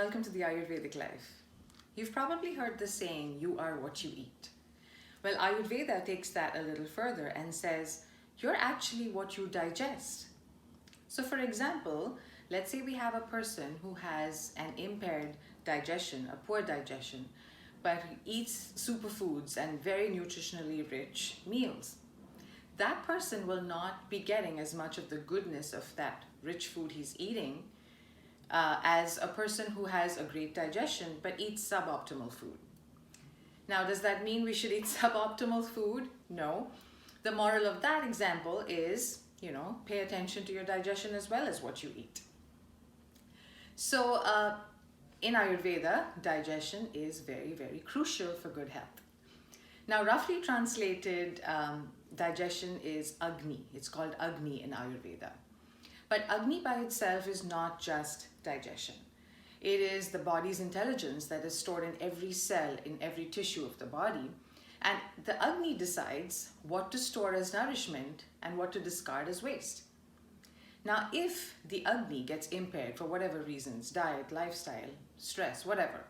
welcome to the Ayurvedic life. You've probably heard the saying, you are what you eat. Well, Ayurveda takes that a little further and says, you're actually what you digest. So for example, let's say we have a person who has an impaired digestion, a poor digestion, but eats superfoods and very nutritionally rich meals. That person will not be getting as much of the goodness of that rich food he's eating as a person who has a great digestion but eats suboptimal food. Now, does that mean we should eat suboptimal food? No. The moral of that example is, pay attention to your digestion as well as what you eat. So in Ayurveda, digestion is very, very crucial for good health. Now, roughly translated, digestion is Agni. It's called Agni in Ayurveda. But Agni by itself is not just digestion. It is the body's intelligence that is stored in every cell, in every tissue of the body. And the Agni decides what to store as nourishment and what to discard as waste. Now, if the Agni gets impaired for whatever reasons, diet, lifestyle, stress, whatever,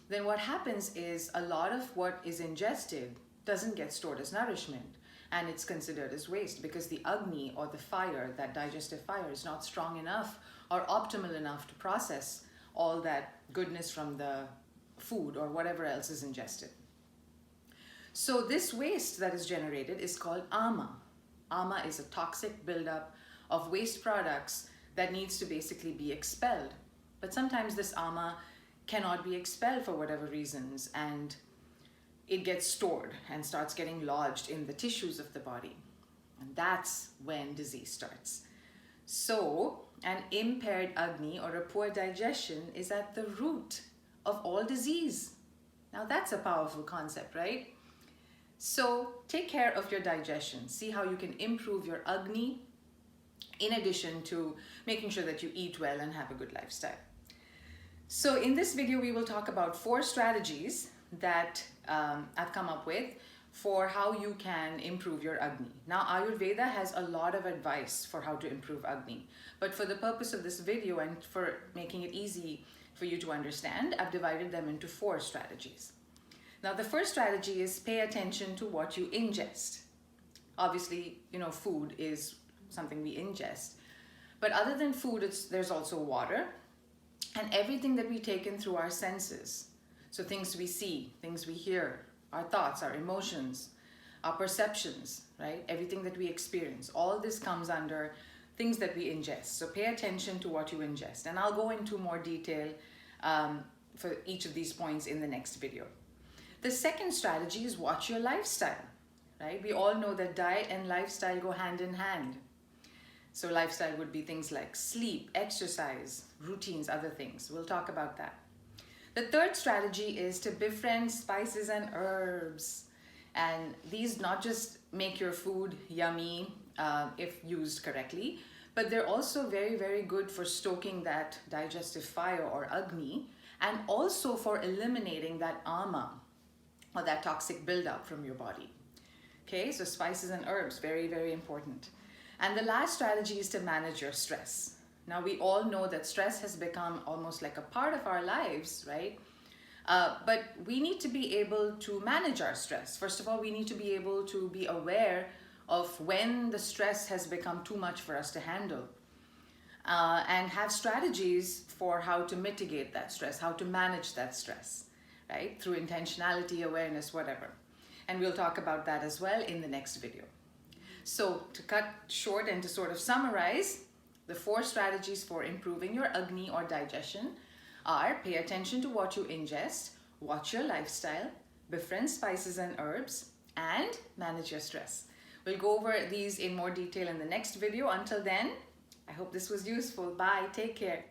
then what happens is a lot of what is ingested doesn't get stored as nourishment. And it's considered as waste because the Agni, or the fire, that digestive fire, is not strong enough or optimal enough to process all that goodness from the food or whatever else is ingested. So this waste that is generated is called ama. Ama is a toxic buildup of waste products that needs to basically be expelled. But sometimes this ama cannot be expelled for whatever reasons, and it gets stored and starts getting lodged in the tissues of the body. And that's when disease starts. So an impaired Agni or a poor digestion is at the root of all disease. Now that's a powerful concept, right? So take care of your digestion. See how you can improve your Agni in addition to making sure that you eat well and have a good lifestyle. So in this video, we will talk about 4 strategies that I've come up with for how you can improve your Agni. Now, Ayurveda has a lot of advice for how to improve Agni, but for the purpose of this video and for making it easy for you to understand, I've divided them into 4 strategies. Now, the first strategy is pay attention to what you ingest. Obviously, food is something we ingest, but other than food, there's also water and everything that we take in through our senses. So things we see, things we hear, our thoughts, our emotions, our perceptions, right? Everything that we experience, all this comes under things that we ingest. So pay attention to what you ingest. And I'll go into more detail for each of these points in the next video. The second strategy is watch your lifestyle, right? We all know that diet and lifestyle go hand in hand. So lifestyle would be things like sleep, exercise, routines, other things. We'll talk about that. The third strategy is to befriend spices and herbs. And these not just make your food yummy if used correctly, but they're also very, very good for stoking that digestive fire or Agni, and also for eliminating that ama or that toxic buildup from your body. Okay, so spices and herbs, very, very important. And the last strategy is to manage your stress. Now, we all know that stress has become almost like a part of our lives, right? But we need to be able to manage our stress. First of all, we need to be able to be aware of when the stress has become too much for us to handle, and have strategies for how to mitigate that stress, how to manage that stress, right? Through intentionality, awareness, whatever. And we'll talk about that as well in the next video. So to cut short and to sort of summarize, the 4 strategies for improving your Agni or digestion are pay attention to what you ingest, watch your lifestyle, befriend spices and herbs, and manage your stress. We'll go over these in more detail in the next video. Until then, I hope this was useful. Bye. Take care.